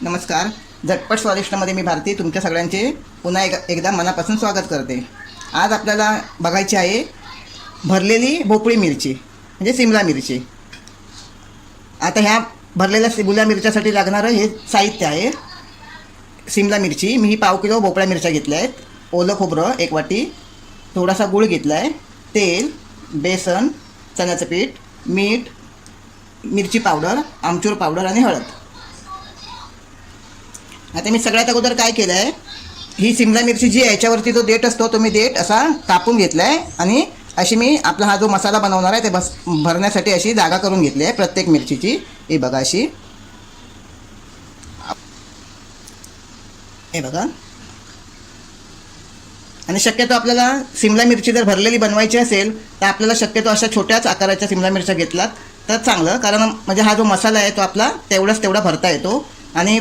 नमस्कार. झटपट स्वादिष्टमध्ये मी भारती तुमच्या सगळ्यांचे पुन्हा एकदा मनापासून स्वागत करते. आज आपल्याला बघायची आहे भरलेली भोपळी मिरची म्हणजे सिमला मिरची. आता ह्या भरलेल्या सिमला मिरच्यासाठी लागणारं हे साहित्य आहे. सिमला मिरची मी ही 1/2 किलो भोपळ्या मिरच्या घेतल्या आहेत. ओलं खोबरं 1 वाटी, थोडासा गूळ घेतला आहे, तेल, बेसन, चण्याचं पीठ, मीठ, मिरची पावडर, आमचूर पावडर आणि हळद. आता मी सगळ्यात अगोदर काय केलं आहे, ही सिमला मिरची जी याच्यावरती जो देठ असतो तो मी देठ असा कापून घेतला आहे आणि अशी मी आपला हा जो मसाला बनवणार आहे ते भरण्यासाठी अशी जागा करून घेतली आहे प्रत्येक मिरचीची. हे बघा अशी, हे बघा. आणि शक्यतो आपल्याला सिमला मिरची जर भरलेली बनवायची असेल तर आपल्याला शक्यतो अशा छोट्याच आकाराच्या सिमला मिरच्या घेतलात तर चांगलं, कारण म्हणजे हा जो मसाला आहे तो आपला तेवढा भरता येतो. आणि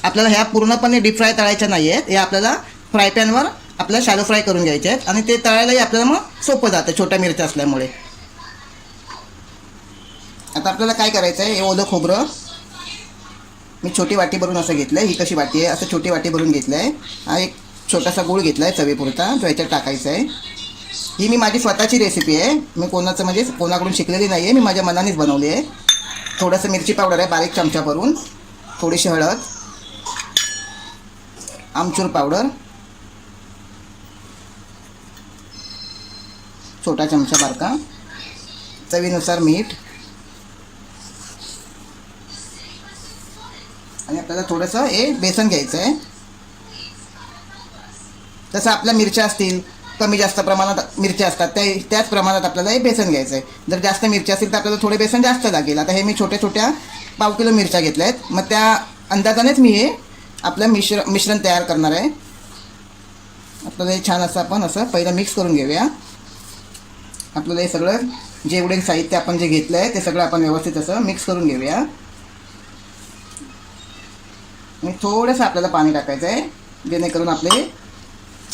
आपल्याला ह्या पूर्णपणे डीप फ्राय तळायच्या नाही आहेत, हे आपल्याला फ्राय पॅनवर आपल्याला शॅलो फ्राय करून घ्यायचे आहेत आणि ते तळायलाही आपल्याला मग सोपं जातं छोट्या मिरच्या असल्यामुळे. आता आपल्याला काय करायचं आहे, हे ओलं खोबरं मी छोटी वाटी भरून असं घेतलं आहे. ही कशी वाटी आहे, असं छोटी वाटी भरून घेतलं आहे. हा एक छोटासा गूळ घेतला आहे चवीपुरता, जो ह्याच्यात टाकायचा आहे. ही मी माझी स्वतःची रेसिपी आहे, मी कोणाकडून शिकलेली नाही आहे, मी माझ्या मनानेच बनवली आहे. थोडंसं मिरची पावडर आहे बारीक चमचा भरून, थोडीशी हळद, आमचूर पावडर छोटा चमचा बारका, चवीनुसार मीठ आणि आपल्याला थोडंसं हे बेसन घ्यायचं आहे. तसं आपल्या मिरच्या असतील कमी जास्त प्रमाणात मिरच्या असतात त्याच प्रमाणात आपल्याला हे बेसन घ्यायचं आहे. जर जास्त मिरच्या असतील तर आपल्याला थोडे बेसन जास्त लागेल. आता हे मी छोट्या 1/2 किलो मिरच्या घेतल्या आहेत, मग त्या अंदाजानेच मी हे आपलं मिश्रण तयार करणार आहे. आपल्याला हे छान असं आपण असं पहिलं मिक्स करून घेऊया. आपल्याला हे सगळं जेवढे साहित्य आपण जे घेतलं आहे ते सगळं आपण व्यवस्थित असं मिक्स करून घेऊया. आणि थोडंसं आपल्याला पाणी टाकायचं आहे जेणेकरून आपले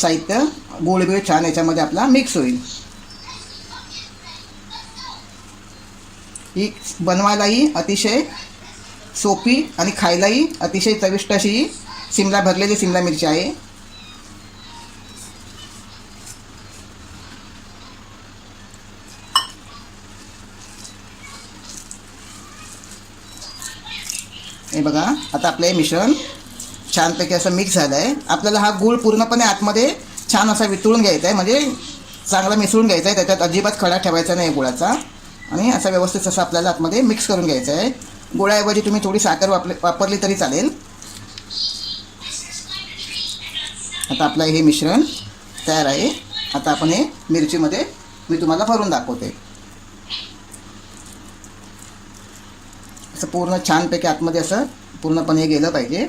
साहित्य गोळबीळ छान याच्यामध्ये आपला मिक्स होईल. ही बनवायलाही अतिशय सोपी आणि खायलाही अतिशय चविष्ट अशी भरलेली सिमला मिरची आहे. हे बघा, आता आपलं हे मिश्रण छानपैकी असं मिक्स झालं आहे. आपल्याला हा गूळ पूर्णपणे आतमध्ये छान असा वितळून घ्यायचा आहे, म्हणजे चांगला मिसळून घ्यायचा आहे. त्याच्यात अजिबात खडा ठेवायचा नाही गुळाचा. आणि असा व्यवस्थित असं आपल्याला आतमध्ये मिक्स करून घ्यायचं आहे. गुळाऐवजी तुम्ही थोडी साखर वापरली तरी चालेल. आता आपलं हे मिश्रण तयार आहे. आता आपण हे मिरचीमध्ये मी तुम्हाला भरून दाखवते. असं पूर्ण छानपैकी आतमध्ये असं पूर्णपणे गेलं पाहिजे.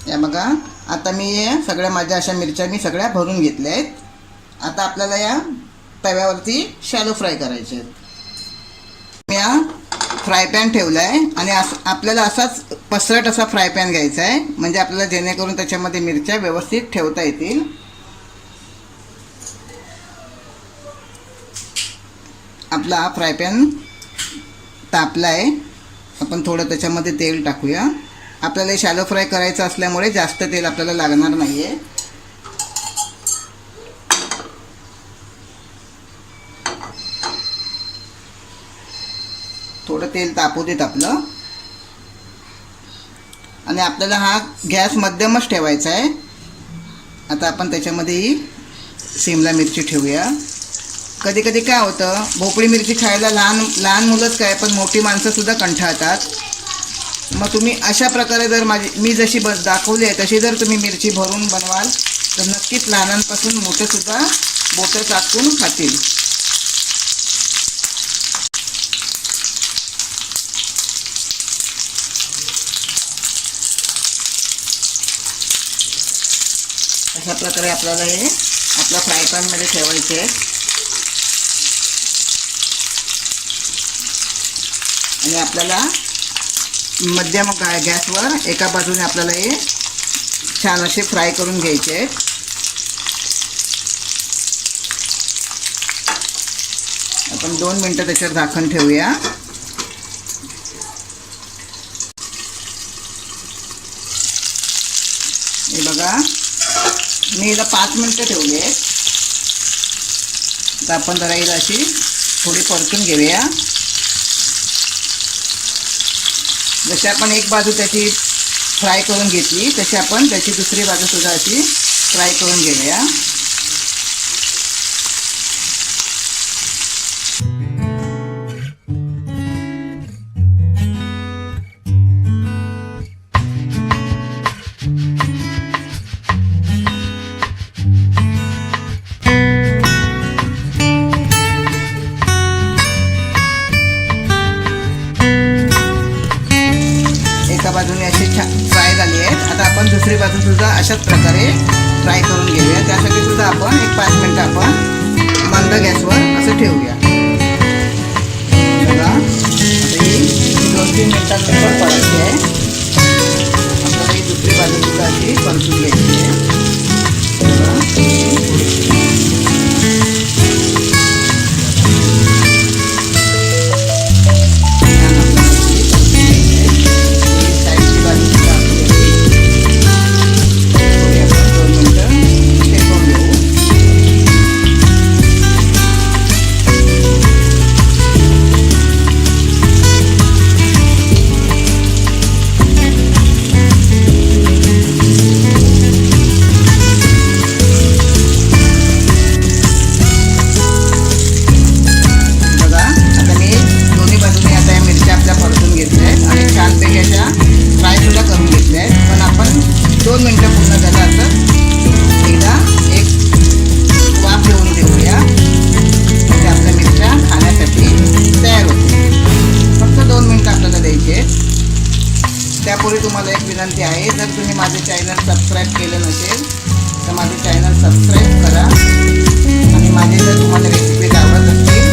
या बघा, आता मी सगळ्या माझ्या अशा मिरच्या मी सगळ्या भरून घेतल्या आहेत. आता आपल्याला या तव्यावरती शॅलो फ्राय करायचे आहेत. मी या फ्राय पॅन ठेवला आहे आणि आपल्याला असाच पसरट असा फ्राय पॅन घ्यायचा आहे, म्हणजे आपल्याला जेणेकरून त्याच्यामध्ये मिरच्या व्यवस्थित ठेवता येतील. आपला हा फ्राय पॅन तापला आहे. आपण थोडं त्याच्यामध्ये तेल टाकूया. आपल्याला शॅलो फ्राय करायचं असल्यामुळे जास्त तेल आपल्याला लागणार नाही आहे. थोडं तेल तापू देत आपलं. आणि आपल्याला हा गॅस मध्यमच ठेवायचा आहे. आता आपण त्याच्यामध्ये ही सिमला मिरची ठेवूया. कधी कधी काय होतं, भोपळी मिरची खायला लहान मुलंच काय पण मोठी माणसंसुद्धा कंटाळतात. मग तुम्ही अशा प्रकारे जर मी जशी दाखवली आहे तशी जर तुम्ही मिरची भरून बनवाल तर नक्कीच लहानांपासून मोठेसुद्धा बोटं चाटून खातील. अशा प्रकारे आपल्याला हे आपल्या फ्राय पॅनमध्ये ठेवायचे आहेत आणि आपल्याला मध्यम गॅसवर एका बाजूने आपल्याला हे छान असे फ्राय करून घ्यायचे आहेत. आपण 2 मिनटं त्याच्यावर झाकण ठेवूया. हे बघा मी हिला 5 मिनटं ठेवली आहे. आता आपण जरा हिला अशी थोडी परतून घेऊया. जशी आपण एक बाजू त्याची फ्राय करून घेतली तशी आपण त्याची दुसरी बाजू सुद्धा अशी फ्राय करून घेऊया. एका बाजूने अशी फ्राय झाली आहेत. आता आपण दुसरी बाजू सुद्धा अशाच प्रकारे फ्राय करून घेऊया. त्यासाठी सुद्धा आपण एक 5 मिनटं आपण मंद गॅसवर असं ठेवूया. बघा आता ही 2-3 मिनटानंतर परतली आहे. आपल्याला ही दुसरी बाजू सुद्धा अशी परतून घ्यायची आहे. छानपैकी अशा फ्रायसुद्धा करून घेतल्या आहेत. पण आपण 2 मिनटं पूर्ण झालं असं एकदा एक वाफ घेऊन देऊया. म्हणजे आपल्या मिरच्या खाण्यासाठी तयार होते. फक्त 2 मिनटं आपल्याला द्यायचे आहेत. त्यापूर्वी तुम्हाला एक विनंती आहे, जर तुम्ही माझे चॅनल सबस्क्राईब केलं नसेल तर माझे चॅनल सबस्क्राईब करा आणि माझे जर तुम्हाला रेसिपीज आवडत असतील